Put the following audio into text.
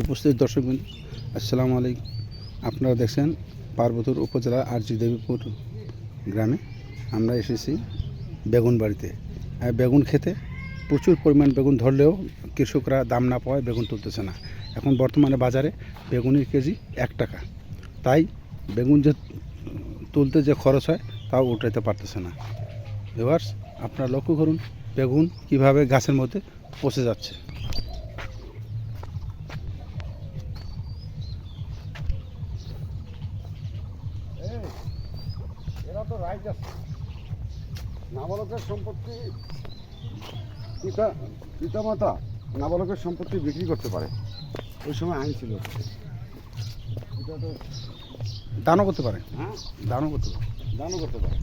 উপস্থিত দর্শকবৃন্দ, আসসালামু আলাইকুম। আপনারা দেখছেন পার্বতীপুর উপজেলা আরজি দেবীপুর গ্রামে। আমরা এসেছি বেগুন বাড়িতে। বেগুন খেতে প্রচুর পরিমাণ বেগুন ধরলেও কৃষকরা দাম না পাওয়ায় বেগুন তুলতেছে না। এখন বর্তমানে বাজারে বেগুনের কেজি 1 টাকা। তাই বেগুন যে তুলতে যে খরচ হয় তাও উঠাইতে পারতেছে না। এবার আপনারা লক্ষ্য করুন বেগুন কিভাবে গাছের মধ্যে পচে যাচ্ছে। এরা তো রাইট আছে। নাবালকের সম্পত্তি পিতামাতা নাবালকের সম্পত্তি বিক্রি করতে পারে, ওই সময় আইন ছিল। এটা তো দানও করতে পারে, হ্যাঁ, দানও করতে পারে। দানও করতে পারে।